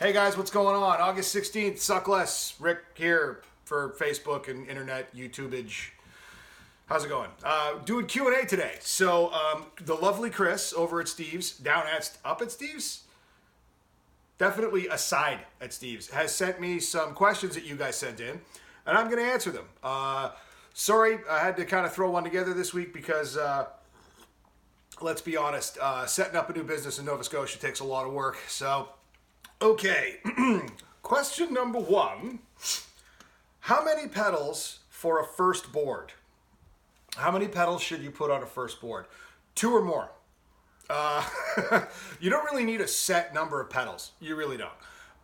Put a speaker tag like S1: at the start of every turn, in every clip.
S1: Hey guys, what's going on? August 16th, suck less. Rick here for Facebook and internet, YouTubeage. How's it going? Doing Q&A today. So the lovely Chris over at Steve's, up at Steve's? Definitely aside at Steve's, has sent me some questions that you guys sent in, and I'm going to answer them. Sorry, I had to kind of throw one together this week because, let's be honest, setting up a new business in Nova Scotia takes a lot of work. So, okay. Question number one. How many pedals for a first board? How many pedals should you put on a first board? 2 or more. You don't really need a set number of pedals. You really don't.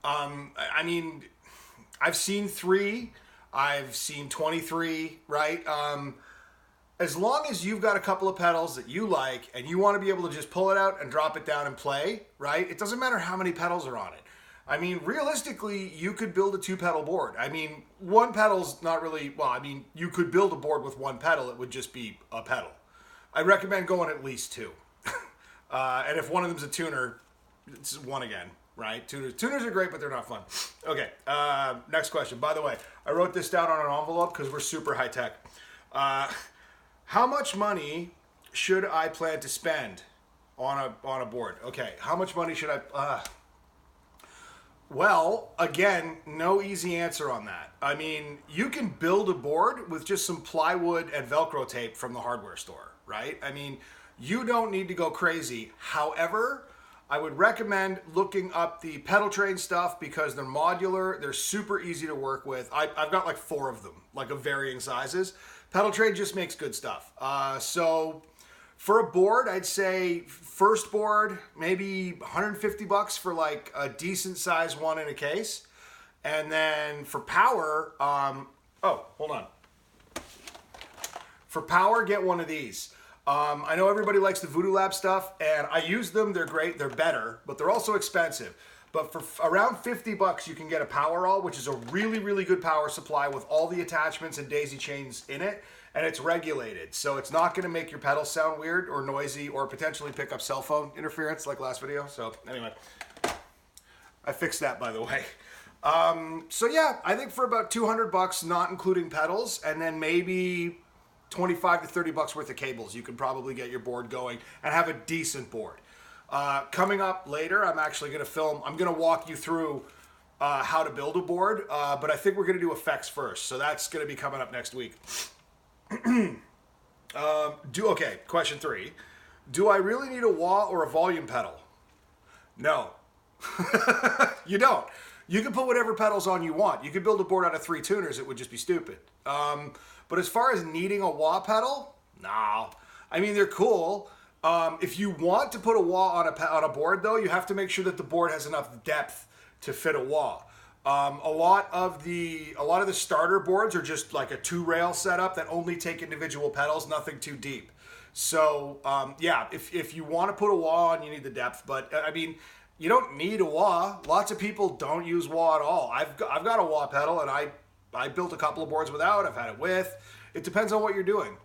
S1: I mean, I've seen 3. I've seen 23, right? As long as you've got a couple of pedals that you like and you want to be able to just pull it out and drop it down and play, right? It doesn't matter how many pedals are on it. I mean, realistically, you could build a 2-pedal board. I mean, 1 pedal's not really, well, I mean, you could build a board with 1 pedal. It would just be a pedal. I recommend going at least 2. And if one of them's a tuner, it's 1 again, right? Tuners are great, but they're not fun. Okay, next question. By the way, I wrote this down on an envelope because we're super high tech. How much money should I plan to spend on a board? Okay, how much money should I... Well, again, no easy answer on that. I mean, you can build a board with just some plywood and Velcro tape from the hardware store, right? I mean, you don't need to go crazy. However, I would recommend looking up the pedal train stuff because they're modular. They're super easy to work with. I've got like 4 of them, like of varying sizes. Pedal train just makes good stuff. So for a board, I'd say first board, maybe $150 for like a decent size one in a case. And then for power, hold on. For power, get one of these. I know everybody likes the Voodoo Lab stuff, and I use them. They're great. They're better, but they're also expensive. But for around $50, you can get a Powerall, which is a really, really good power supply with all the attachments and daisy chains in it, and it's regulated. So it's not going to make your pedals sound weird or noisy or potentially pick up cell phone interference like last video. So anyway, I fixed that, by the way. So yeah, I think for about $200, not including pedals, and then maybe $25 to $30 worth of cables, you can probably get your board going and have a decent board. Coming up later, I'm actually going to film, I'm going to walk you through how to build a board, but I think we're going to do effects first. So that's going to be coming up next week. Okay, question 3. Do I really need a wah or a volume pedal? No. You don't. You can put whatever pedals on you want. You could build a board out of 3 tuners. It would just be stupid. But as far as needing a wah pedal, no. I mean, they're cool. If you want to put a wah on a board, though, you have to make sure that the board has enough depth to fit a wah. A lot of the starter boards are just like a 2-rail setup that only take individual pedals, nothing too deep. So yeah, if you want to put a wah on, you need the depth. But I mean, you don't need a wah. Lots of people don't use wah at all. I've got a wah pedal, and I built a couple of boards without. I've had it with. It depends on what you're doing.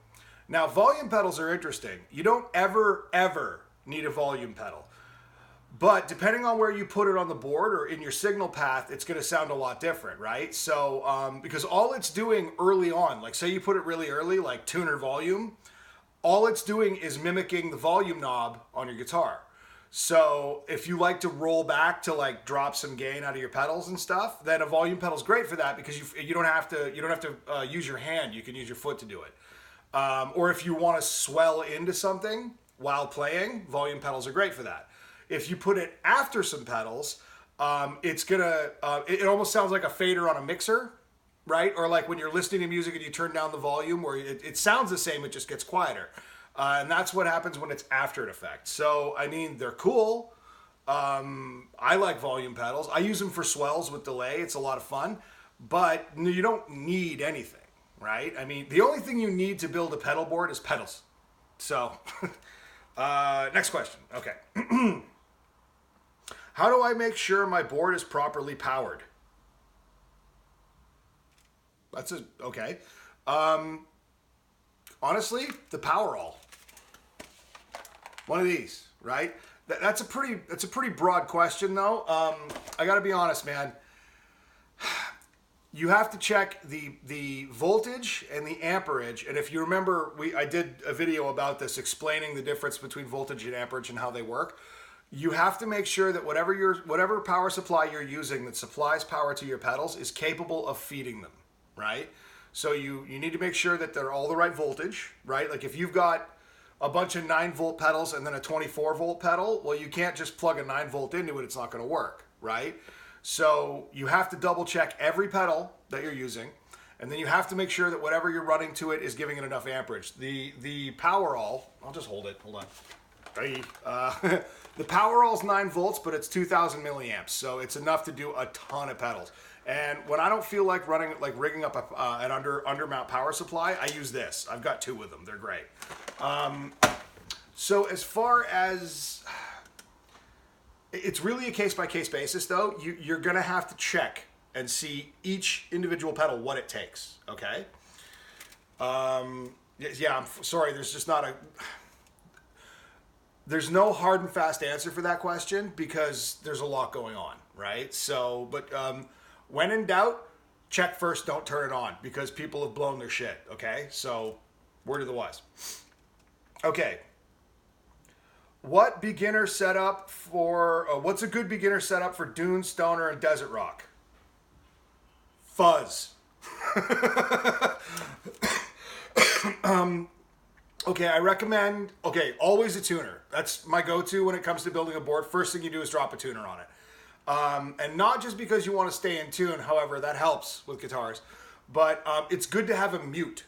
S1: Now, volume pedals are interesting. You don't ever need a volume pedal. But depending on where you put it on the board or in your signal path, it's going to sound a lot different, right? So, because all it's doing early on, like say you put it really early, like tuner volume, all it's doing is mimicking the volume knob on your guitar. So if you like to roll back to like drop some gain out of your pedals and stuff, then a volume pedal is great for that because you don't have to use your hand. You can use your foot to do it. Or if you want to swell into something while playing, volume pedals are great for that. If you put it after some pedals, it's gonna. It almost sounds like a fader on a mixer, right? Or like when you're listening to music and you turn down the volume, where it sounds the same, it just gets quieter. And that's what happens when it's after an effect. So, I mean, they're cool. I like volume pedals. I use them for swells with delay. It's a lot of fun. But you don't need anything, right? I mean, the only thing you need to build a pedal board is pedals. So, next question. Okay. How do I make sure my board is properly powered? Okay. Honestly, the Powerall. One of these, right? That's a pretty broad question, though. I got to be honest, man. You have to check the voltage and the amperage, and if you remember, I did a video about this explaining the difference between voltage and amperage and how they work. You have to make sure that whatever power supply you're using that supplies power to your pedals is capable of feeding them, right? So you need to make sure that they're all the right voltage, right? Like if you've got a bunch of 9-volt pedals and then a 24-volt pedal, well, you can't just plug a 9-volt into it. It's not going to work, right? So you have to double check every pedal that you're using, and then you have to make sure that whatever you're running to it is giving it enough amperage. The Powerall, I'll just hold it. Hold on. The Powerall's 9 volts, but it's 2,000 milliamps, so it's enough to do a ton of pedals. And when I don't feel like rigging up an undermount power supply, I use this. I've got 2 of them. They're great. So as far as it's really a case-by-case basis, though. You're going to have to check and see each individual pedal what it takes, okay? Yeah, I'm sorry, there's no hard and fast answer for that question because there's a lot going on, right? So, but when in doubt, check first, don't turn it on because people have blown their shit, okay? So, word of the wise. Okay. What's a good beginner setup for dune, stoner, and desert rock? Fuzz. Okay, I recommend, always a tuner. That's my go-to when it comes to building a board. First thing you do is drop a tuner on it. And not just because you want to stay in tune, however, that helps with guitars, but it's good to have a mute.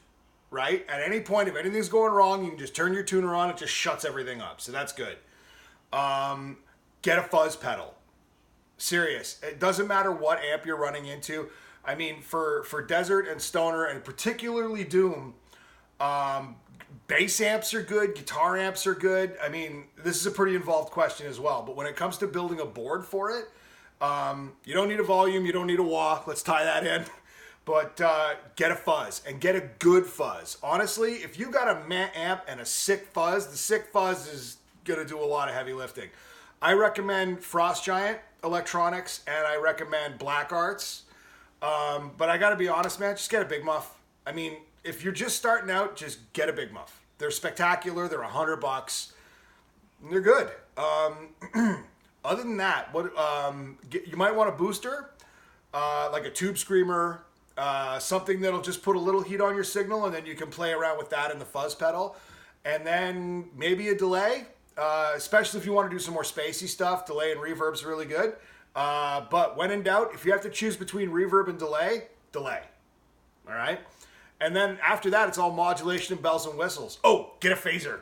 S1: Right? At any point, if anything's going wrong, you can just turn your tuner on. It just shuts everything up. So that's good. Get a fuzz pedal. Serious. It doesn't matter what amp you're running into. I mean, for desert and stoner, and particularly doom, bass amps are good. Guitar amps are good. I mean, this is a pretty involved question as well. But when it comes to building a board for it, you don't need a volume. You don't need a wah. Let's tie that in. But get a fuzz, and get a good fuzz. Honestly, if you got a amp and a sick fuzz, the sick fuzz is going to do a lot of heavy lifting. I recommend Frost Giant Electronics, and I recommend Black Arts. But I got to be honest, man, just get a Big Muff. I mean, if you're just starting out, just get a Big Muff. They're spectacular. They're $100. They're good. Other than that, you might want a booster, like a Tube Screamer, something that'll just put a little heat on your signal, and then you can play around with that in the fuzz pedal. And then maybe a delay, especially if you want to do some more spacey stuff. Delay and reverb's really good. But when in doubt, if you have to choose between reverb and delay. All right? And then after that, it's all modulation and bells and whistles. Oh, get a phaser.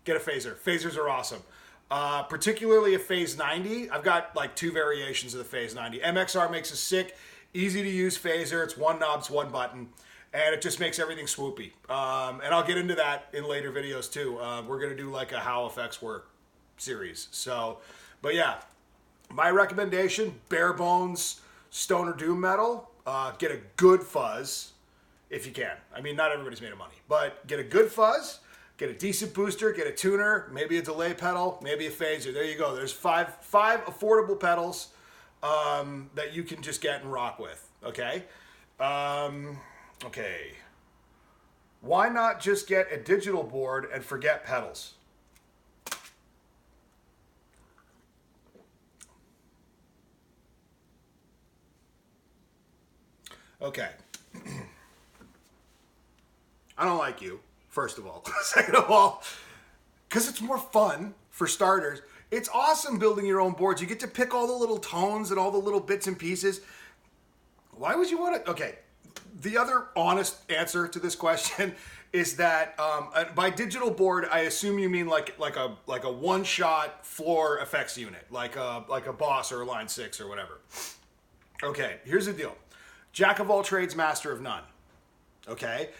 S1: Phasers are awesome. Particularly a Phase 90. I've got like 2 variations of the Phase 90. MXR makes a sick, easy to use phaser. It's 1 knob, 1 button, and it just makes everything swoopy. And I'll get into that in later videos too. We're gonna do like a how effects work series. So, but yeah, my recommendation: bare bones stoner doom metal. Get a good fuzz if you can. I mean, not everybody's made of money, but get a good fuzz. Get a decent booster, get a tuner, maybe a delay pedal, maybe a phaser. There you go. There's five affordable pedals that you can just get and rock with. Okay. Okay. Why not just get a digital board and forget pedals? Okay. I don't like you. First of all. Second of all, because it's more fun for starters. It's awesome building your own boards. You get to pick all the little tones and all the little bits and pieces. Why would you want to? Okay, the other honest answer to this question is that by digital board, I assume you mean like a one-shot floor effects unit, like a Boss or a Line 6 or whatever. Okay, here's the deal. Jack of all trades, master of none. Okay?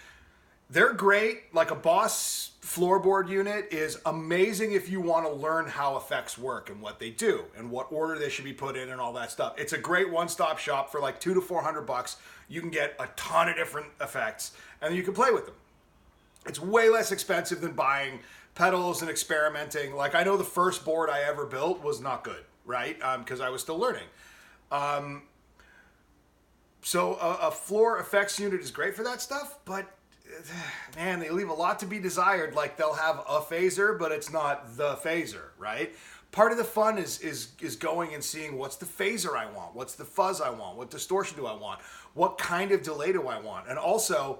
S1: They're great. Like a Boss floorboard unit is amazing if you want to learn how effects work and what they do and what order they should be put in and all that stuff. It's a great one-stop shop for like $200 to $400. You can get a ton of different effects and you can play with them. It's way less expensive than buying pedals and experimenting. Like, I know the first board I ever built was not good, right? Because I was still learning. So a floor effects unit is great for that stuff, but man, they leave a lot to be desired. Like, they'll have a phaser, but it's not the phaser, right? Part of the fun is going and seeing what's the phaser I want, what's the fuzz I want, what distortion do I want, what kind of delay do I want, and also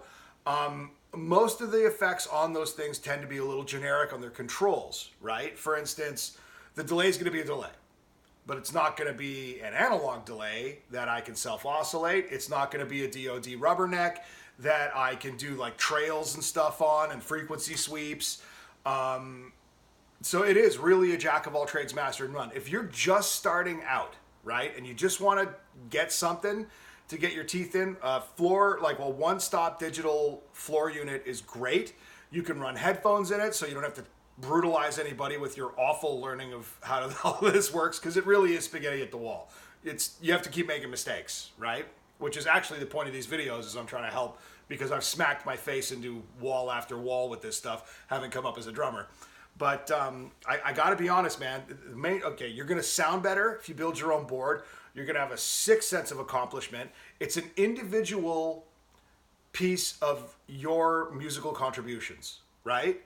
S1: most of the effects on those things tend to be a little generic on their controls, right? For instance, the delay is going to be a delay, but it's not going to be an analog delay that I can self-oscillate. It's not going to be a DoD rubberneck that I can do like trails and stuff on and frequency sweeps. So it is really a jack of all trades, master and run. If you're just starting out, right, and you just want to get something to get your teeth in, floor, like a one-stop digital floor unit is great. You can run headphones in it, so you don't have to brutalize anybody with your awful learning of how all this works, because it really is spaghetti at the wall. You have to keep making mistakes, right? Which is actually the point of these videos, is I'm trying to help, because I've smacked my face into wall after wall with this stuff, having come up as a drummer. But I got to be honest, man. Okay, you're going to sound better if you build your own board. You're going to have a sick sense of accomplishment. It's an individual piece of your musical contributions, right?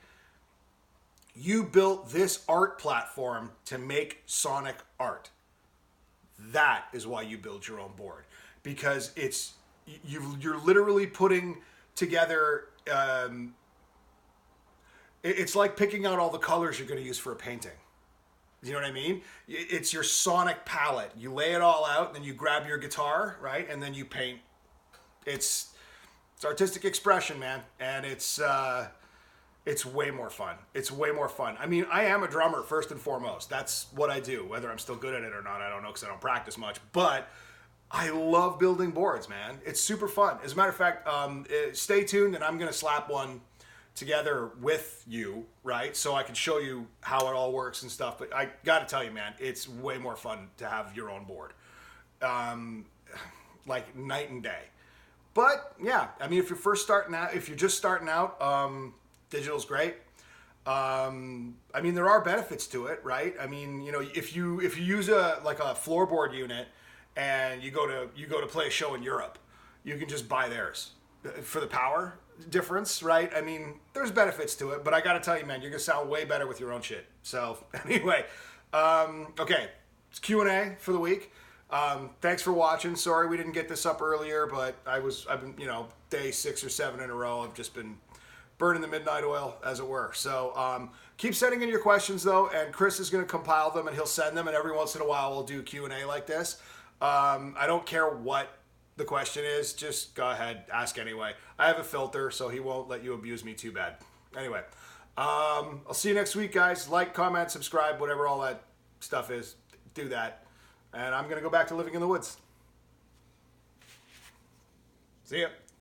S1: You built this art platform to make sonic art. That is why you build your own board, because you're literally putting together. It's like picking out all the colors you're going to use for a painting. You know what I mean? It's your sonic palette. You lay it all out, and then you grab your guitar, right, and then you paint. It's artistic expression, man, and it's way more fun. It's way more fun. I mean, I am a drummer first and foremost. That's what I do. Whether I'm still good at it or not, I don't know, because I don't practice much. But I love building boards, man. It's super fun. As a matter of fact, stay tuned, and I'm going to slap one together with you, right? So I can show you how it all works and stuff. But I got to tell you, man, it's way more fun to have your own board. Like night and day. But yeah, I mean, if you're just starting out, digital's great. I mean, there are benefits to it, right? I mean, you know, if you use a floorboard unit and you go to play a show in Europe, you can just buy theirs for the power difference, right? I mean, there's benefits to it, but I got to tell you, man, you're gonna sound way better with your own shit. So anyway, okay, it's Q&A for the week. Thanks for watching. Sorry we didn't get this up earlier, but I've been, you know, day 6 or 7 in a row. I've just been burning the midnight oil, as it were. So keep sending in your questions, though, and Chris is going to compile them, and he'll send them, and every once in a while we'll do Q&A like this. I don't care what the question is, just go ahead, ask anyway. I have a filter, so he won't let you abuse me too bad. Anyway, I'll see you next week, guys. Like, comment, subscribe, whatever all that stuff is. Do that. And I'm going to go back to living in the woods. See ya.